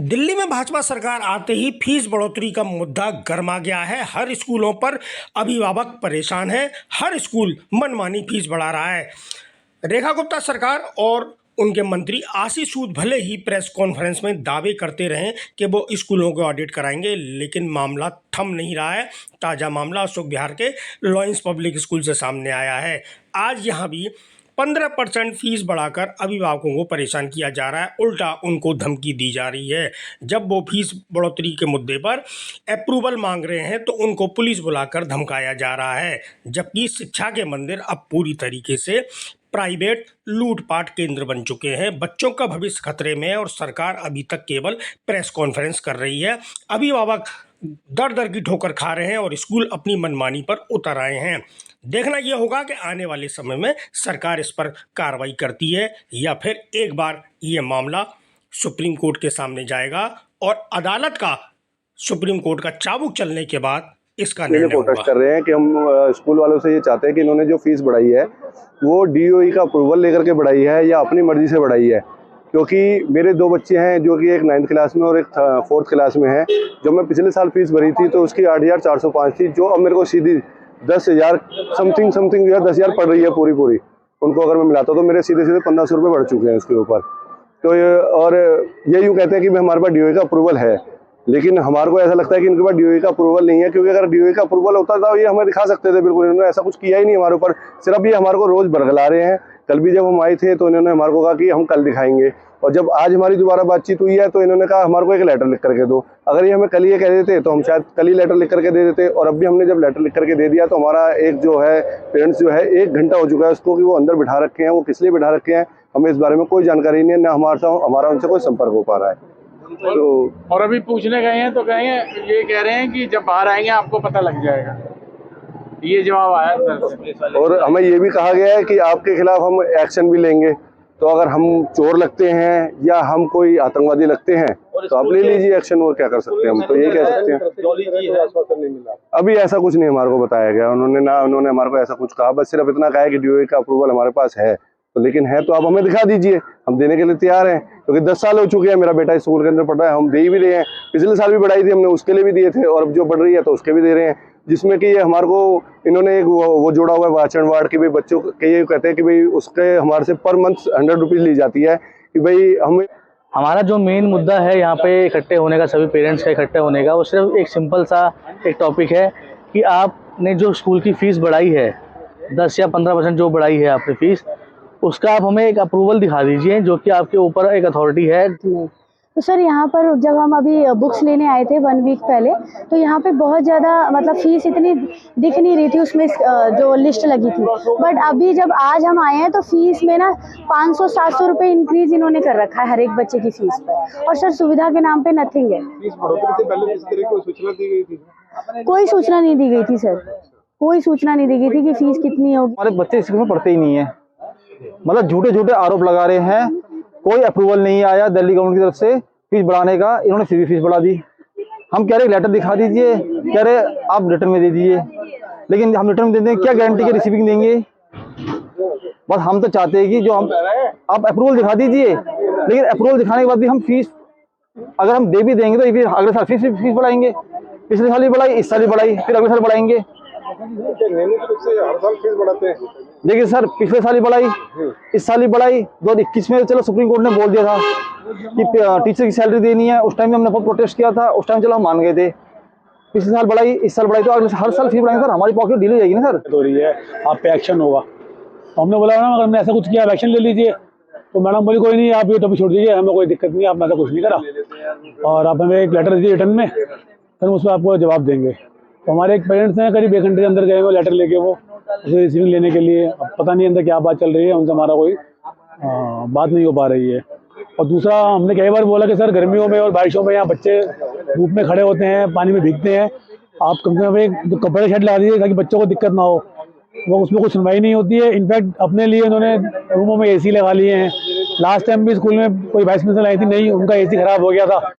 दिल्ली में भाजपा सरकार आते ही फीस बढ़ोतरी का मुद्दा गर्मा गया है। हर स्कूलों पर अभिभावक परेशान हैं। हर स्कूल मनमानी फीस बढ़ा रहा है। रेखा गुप्ता सरकार और उनके मंत्री आशीष सूद भले ही प्रेस कॉन्फ्रेंस में दावे करते रहे कि वो स्कूलों को ऑडिट कराएंगे, लेकिन मामला थम नहीं रहा है। ताज़ा मामला अशोक विहार के लॉरेंस पब्लिक स्कूल से सामने आया है। आज यहाँ भी 15% फीस बढ़ाकर अभिभावकों को परेशान किया जा रहा है। उल्टा उनको धमकी दी जा रही है। जब वो फीस बढ़ोतरी के मुद्दे पर अप्रूवल मांग रहे हैं तो उनको पुलिस बुलाकर धमकाया जा रहा है। जबकि शिक्षा के मंदिर अब पूरी तरीके से प्राइवेट लूटपाट केंद्र बन चुके हैं। बच्चों का भविष्य खतरे में है और सरकार अभी तक केवल प्रेस कॉन्फ्रेंस कर रही है। अभिभावक दर दर की ठोकर खा रहे हैं और स्कूल अपनी मनमानी पर उतर आए हैं। देखना यह होगा कि आने वाले समय में सरकार इस पर कार्रवाई करती है या फिर एक बार ये मामला सुप्रीम कोर्ट के सामने जाएगा और अदालत का सुप्रीम कोर्ट का चाबुक चलने के बाद इसका निर्णय प्रोटेस्ट कर रहे हैं कि हम स्कूल वालों से ये चाहते हैं कि इन्होंने जो फीस बढ़ाई है वो डीओई का अप्रूवल लेकर के बढ़ाई है या अपनी मर्जी से बढ़ाई है। क्योंकि मेरे दो बच्चे हैं जो कि एक 9th क्लास में और एक 4th क्लास में है। जो मैं पिछले साल फीस भरी थी तो उसकी 8,405 थी, जो अब मेरे को सीधी 10,000 समथिंग जो है 10,000 पड़ रही है पूरी। उनको अगर मैं मिलाता तो मेरे सीधे 1,500 रुपये बढ़ चुके हैं उसके ऊपर। तो और ये यूँ कहते हैं कि हमारे पास डीओई का अप्रूवल है, लेकिन हमारे को ऐसा लगता है कि इनके पास डीओई का अप्रूवल नहीं है। क्योंकि अगर डीओई का अप्रूवल होता था ये हमें दिखा सकते थे। बिल्कुल इन्होंने ऐसा कुछ किया ही नहीं हमारे ऊपर। सिर्फ ये हमारे को रोज बरगला रहे हैं। कल भी जब हम आए थे तो इन्होंने हमारे को कहा कि हम कल दिखाएंगे, और जब आज हमारी दोबारा बातचीत हुई है तो इन्होंने कहा हमारे को एक लेटर लिख करके दो। अगर ये हमें कल ये कह देते तो हम शायद कल ही लेटर लिख करके दे देते। और अब भी हमने जब लेटर लिख करके दे दिया तो हमारा एक जो है पेरेंट्स जो है 1 घंटा हो चुका है उसको कि वो अंदर बिठा रखे हैं। वो किस लिए बिठा रखे हैं हमें इस बारे में कोई जानकारी नहीं है, ना हमारा उनसे कोई संपर्क हो पा रहा है। तो और अभी पूछने गए हैं तो ये कह रहे हैं कि जब बाहर आएंगे आपको पता लग जाएगा। ये जवाब आया सर। और हमें ये भी कहा गया है कि आपके खिलाफ हम एक्शन भी लेंगे। तो अगर हम चोर लगते हैं या हम कोई आतंकवादी लगते हैं तो आप ले लीजिए एक्शन। और क्या कर सकते हैं हम, तो ये कह सकते हैं। अभी ऐसा कुछ नहीं हमारे को बताया गया। उन्होंने हमारे को ऐसा कुछ कहा, बस सिर्फ इतना कहा है कि डीओई का अप्रूवल हमारे पास है। तो लेकिन है तो आप हमें दिखा दीजिए, हम देने के लिए तैयार हैं। क्योंकि 10 साल हो चुके हैं, मेरा बेटा इस स्कूल के अंदर पढ़ रहा है, हम दे ही भी रहे हैं। पिछले साल भी बढ़ाई थी हमने, उसके लिए भी दिए थे, और अब जो बढ़ रही है तो उसके भी दे रहे हैं। जिसमें कि ये हमारे को इन्होंने एक वो जोड़ा हुआ है वाचन वार्ड की, भाई बच्चों के ये कहते हैं कि भाई उसके हमारे से पर मंथ 100 रुपीज़ ली जाती है कि भाई हमें। हमारा जो मेन मुद्दा है यहाँ पे इकट्ठे होने का, सभी पेरेंट्स का इकट्ठे होने का, वो सिर्फ एक सिंपल सा एक टॉपिक है कि आपने जो स्कूल की फ़ीस बढ़ाई है 10 या 15% जो बढ़ाई है आपने फ़ीस, उसका आप हमें एक अप्रूवल दिखा दीजिए जो कि आपके ऊपर एक अथॉरिटी है। तो सर यहाँ पर जब हम अभी बुक्स लेने आए थे 1 वीक पहले, तो यहाँ पे बहुत ज़्यादा मतलब फ़ीस इतनी दिख नहीं रही थी उसमें जो लिस्ट लगी थी। बट अभी जब आज हम आए हैं तो फीस में ना 500-700 रुपये इंक्रीज इन्होंने कर रखा है हर एक बच्चे की फ़ीस पर। और सर सुविधा के नाम पे नथिंग है। कोई सूचना नहीं दी गई थी सर, कोई सूचना नहीं दी गई थी कि फ़ीस कितनी होगी। हमारे बच्चे स्कूल में पढ़ते ही नहीं है, मतलब झूठे आरोप लगा रहे हैं। कोई अप्रूवल नहीं आया दिल्ली गवर्नमेंट की तरफ से फीस बढ़ाने का, इन्होंने फिर भी फीस बढ़ा दी। हम कह रहे लेटर दिखा दीजिए, कह रहे आप रिटर्न में दे दीजिए, लेकिन हम रिटर्न में दे देंगे, क्या गारंटी के रिसीविंग देंगे। बस हम तो चाहते हैं कि जो हम आप अप्रूवल दिखा दीजिए, लेकिन अप्रूवल दिखाने के बाद भी हम फीस अगर हम दे भी देंगे तो फिर अगले साल फीस बढ़ाएंगे। पिछले साल भी बढ़ाई, इस साल भी बढ़ाई, फिर अगले साल बढ़ाएंगे। हर साल फीस बढ़ाते हैं। देखिए सर, पिछले साल ही बढ़ाई, इस साल ही बढ़ाई। 2021 में चलो सुप्रीम कोर्ट ने बोल दिया था कि टीचर की सैलरी देनी है, उस टाइम में हमने बहुत प्रोटेस्ट किया था, उस टाइम चलो हम मान गए थे। पिछले साल बढ़ाई, इस साल बढ़ाई, तो अगले हर साल फीस बढ़ाएंगे सर, हमारी पॉकेट डील हो जाएगी ना सर। हो रही है आप पे एक्शन होगा। हमने बोला ना अगर हमने ऐसा कुछ किया एक्शन ले लीजिए, तो मैडम बोली कोई नहीं आप ये टॉपिक छोड़ दीजिए, हमें कोई दिक्कत नहीं, आपने ऐसा कुछ नहीं करा और आप हमें एक लेटर दीजिए रिटर्न में, फिर उसमें आपको जवाब देंगे। तो हमारे एक पेरेंट्स हैं करीब 1 घंटे के अंदर गए वो लेटर लेके, वो उसे रिसीविंग लेने के लिए। अब पता नहीं अंदर क्या बात चल रही है, उनसे हमारा कोई बात नहीं हो पा रही है। और दूसरा हमने कई बार बोला कि सर गर्मियों में और बारिशों में यहाँ बच्चे धूप में खड़े होते हैं, पानी में भीगते हैं, आप कम से कम एक कपड़े शेड लगा दीजिए ताकि बच्चों को दिक्कत ना हो। वो उसमें कुछ सुनवाई नहीं होती है। इनफैक्ट अपने लिए इन्होंने रूमों में AC लगा लिए हैं। लास्ट टाइम भी स्कूल में कोई वाइस प्रिंसिपल आई थी, नहीं उनका AC खराब हो गया था।